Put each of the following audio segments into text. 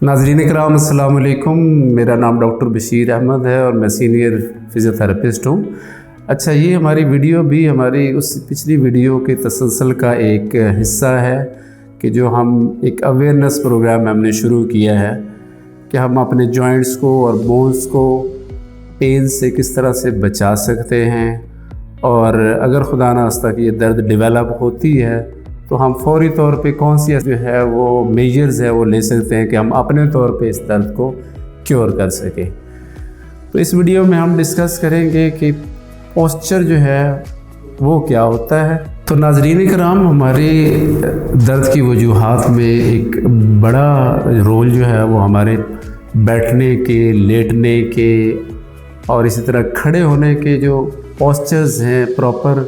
नाज़रीन इकराम अस्सलाम वालेकुम। मेरा नाम डॉक्टर बशीर अहमद है और मैं सीनियर फ़िज़ियोथेरेपिस्ट हूँ। अच्छा, ये हमारी वीडियो भी हमारी उस पिछली वीडियो के तसलसल का एक हिस्सा है कि जो हम एक अवेयरनेस प्रोग्राम हमने शुरू किया है कि हम अपने जॉइंट्स को और बोन्स को पेन से किस तरह से बचा सकते हैं, और अगर खुदा ना खास्ता कि ये दर्द डेवलप होती है तो हम फौरी तौर पे कौन सी जो है वो मेजर्स है वो ले सकते हैं कि हम अपने तौर पे इस दर्द को क्योर कर सकें। तो इस वीडियो में हम डिस्कस करेंगे कि पोस्चर जो है वो क्या होता है। तो नाज़रीन इकराम, हमारे दर्द की वजूहात में एक बड़ा रोल जो है वो हमारे बैठने के, लेटने के और इसी तरह खड़े होने के जो पोस्चर्स हैं, प्रॉपर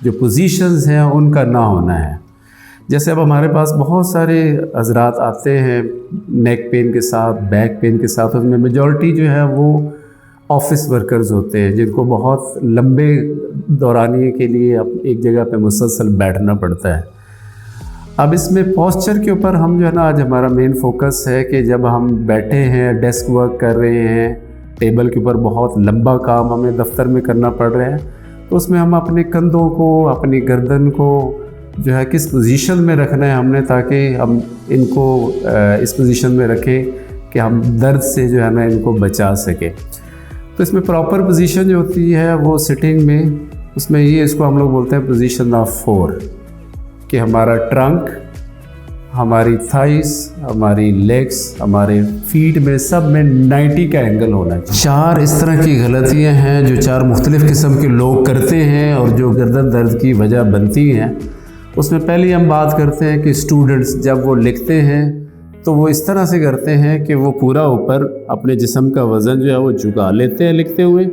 जो पोजीशंस हैं, उनका ना होना है। जैसे अब हमारे पास बहुत सारे हजरात आते हैं नेक पेन के साथ, बैक पेन के साथ, उसमें मेजॉरिटी जो है वो ऑफिस वर्कर्स होते हैं जिनको बहुत लंबे दौरानिए के लिए एक जगह पे मुसलसल बैठना पड़ता है। अब इसमें पोस्चर के ऊपर हम जो है ना, आज हमारा मेन फोकस है कि जब हम बैठे हैं, डेस्क वर्क कर रहे हैं, टेबल के ऊपर बहुत लंबा काम हमें दफ्तर में करना पड़ रहा है, तो उसमें हम अपने कंधों को, अपनी गर्दन को जो है किस पोजीशन में रखना है हमने, ताकि हम इनको इस पोजीशन में रखें कि हम दर्द से जो है ना इनको बचा सकें। तो इसमें प्रॉपर पोजीशन जो होती है वो सिटिंग में, उसमें ये इसको हम लोग बोलते हैं पोजीशन ऑफ 4, कि हमारा ट्रंक, हमारी थाइस, हमारी लेग्स, हमारे फीट में सब में 90 का एंगल होना चाहिए। 4 इस तरह की गलतियां हैं जो 4 मुख्तलिफ़ किस्म के लोग करते हैं और जो गर्दन दर्द की वजह बनती हैं। उसमें पहले हम बात करते हैं कि स्टूडेंट्स जब वो लिखते हैं तो वो इस तरह से करते हैं कि वो पूरा ऊपर अपने जिस्म का वज़न जो है वो झुका लेते हैं लिखते हुए,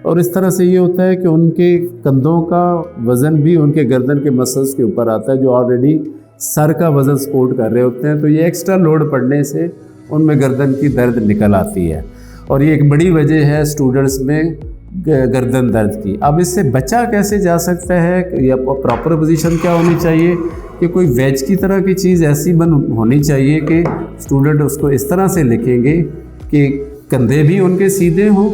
और इस तरह से ये होता है कि उनके कंधों का वज़न भी उनके गर्दन के मसल्स के ऊपर आता है जो ऑलरेडी सर का वज़न सपोर्ट कर रहे होते हैं। तो ये एक्स्ट्रा लोड पड़ने से उनमें गर्दन की दर्द निकल आती है, और ये एक बड़ी वजह है स्टूडेंट्स में गर्दन दर्द की। अब इससे बचा कैसे जा सकता है, या प्रॉपर पोजीशन क्या होनी चाहिए कि कोई वेज की तरह की चीज़ ऐसी होनी चाहिए कि स्टूडेंट उसको इस तरह से लिखेंगे कि कंधे भी उनके सीधे हों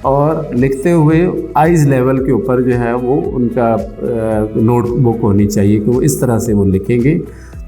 और लिखते हुए आइज़ लेवल के ऊपर जो है वो उनका नोटबुक होनी चाहिए कि वो इस तरह से वो लिखेंगे।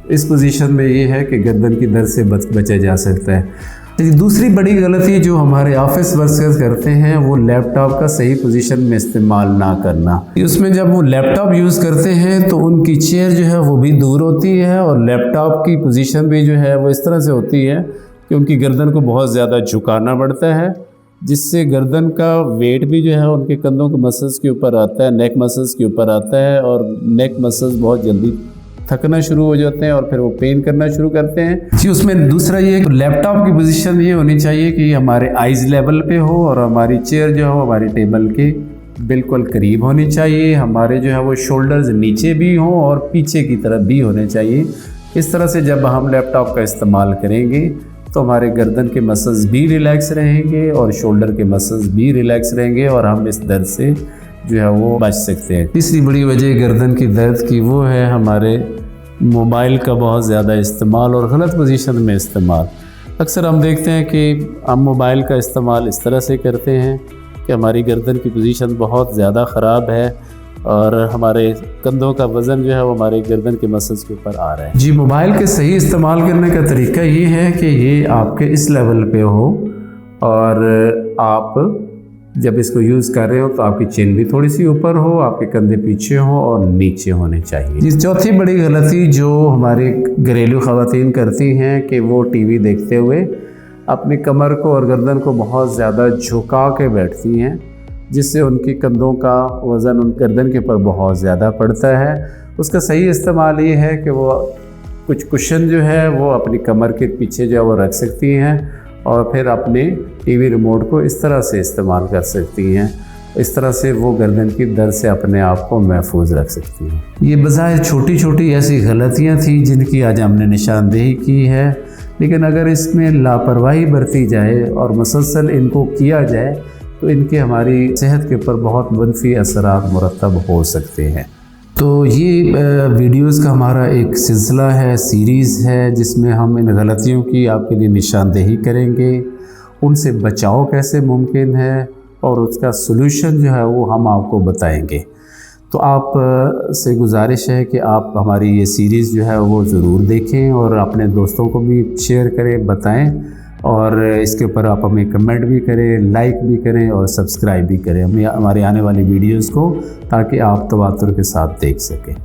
इस पोजीशन में ये है कि गर्दन की दर्द से बचा जा सकता है। दूसरी बड़ी गलती जो हमारे ऑफिस वर्कर्स करते हैं वो लैपटॉप का सही पोजीशन में इस्तेमाल ना करना। उसमें जब वो लैपटॉप यूज़ करते हैं तो उनकी चेयर जो है वो भी दूर होती है, और लैपटॉप की पोजीशन भी जो है वो इस तरह से होती है कि उनकी गर्दन को बहुत ज़्यादा झुकाना पड़ता है, जिससे गर्दन का वेट भी जो है उनके कंधों के मसल्स के ऊपर आता है, नेक मसल्स के ऊपर आता है, और नेक मसल्स बहुत जल्दी थकना शुरू हो जाते हैं और फिर वो पेन करना शुरू करते हैं जी। उसमें दूसरा ये लैपटॉप की पोजीशन ये होनी चाहिए कि हमारे आइज़ लेवल पे हो, और हमारी चेयर जो हो हमारी टेबल के बिल्कुल करीब होनी चाहिए। हमारे जो है वो शोल्डर्स नीचे भी हों और पीछे की तरफ भी होने चाहिए। इस तरह से जब हम लैपटॉप का इस्तेमाल करेंगे तो हमारे गर्दन के मसल्स भी रिलैक्स रहेंगे और शोल्डर के मसल्स भी रिलैक्स रहेंगे, और हम इस दर्द से जो है वो बच सकते हैं। तीसरी बड़ी वजह गर्दन की दर्द की वो है हमारे मोबाइल का बहुत ज़्यादा इस्तेमाल और गलत पोजीशन में इस्तेमाल। अक्सर हम देखते हैं कि हम मोबाइल का इस्तेमाल इस तरह से करते हैं कि हमारी गर्दन की पोजीशन बहुत ज़्यादा ख़राब है और हमारे कंधों का वज़न जो है वो हमारे गर्दन के मसल्स के ऊपर आ रहा है जी। मोबाइल के सही इस्तेमाल करने का तरीका ये है कि ये आपके इस लेवल पे हो, और आप जब इसको यूज़ कर रहे हो तो आपकी चिन भी थोड़ी सी ऊपर हो, आपके कंधे पीछे हो और नीचे होने चाहिए। इस चौथी बड़ी गलती जो हमारी घरेलू ख़वातीन करती हैं कि वो टीवी देखते हुए अपनी कमर को और गर्दन को बहुत ज़्यादा झुका के बैठती हैं, जिससे उनकी कंधों का वज़न उन गर्दन के ऊपर बहुत ज़्यादा पड़ता है। उसका सही इस्तेमाल ये है कि वो कुछ कुशन जो है वो अपनी कमर के पीछे जो है वो रख सकती हैं, और फिर अपने टीवी रिमोट को इस तरह से इस्तेमाल कर सकती हैं। इस तरह से वो गर्दन की दर्द से अपने आप को महफूज रख सकती हैं। ये बज़ाहिर छोटी छोटी ऐसी गलतियां थी जिनकी आज हमने निशानदेही की है, लेकिन अगर इसमें लापरवाही बरती जाए और मुसलसल इनको किया जाए तो इनके हमारी सेहत के ऊपर बहुत मनफी असरात मुरतब हो सकते हैं। तो ये वीडियोस का हमारा एक सिलसिला है, सीरीज़ है, जिसमें हम इन गलतियों की आपके लिए निशानदेही करेंगे, उनसे बचाव कैसे मुमकिन है और उसका सलूशन जो है वो हम आपको बताएंगे। तो आप से गुजारिश है कि आप हमारी ये सीरीज़ जो है वो ज़रूर देखें और अपने दोस्तों को भी शेयर करें, बताएं, और इसके ऊपर आप हमें कमेंट भी करें, लाइक भी करें और सब्सक्राइब भी करें हमें हमारे आने वाली वीडियोस को, ताकि आप तवातुर के साथ देख सकें।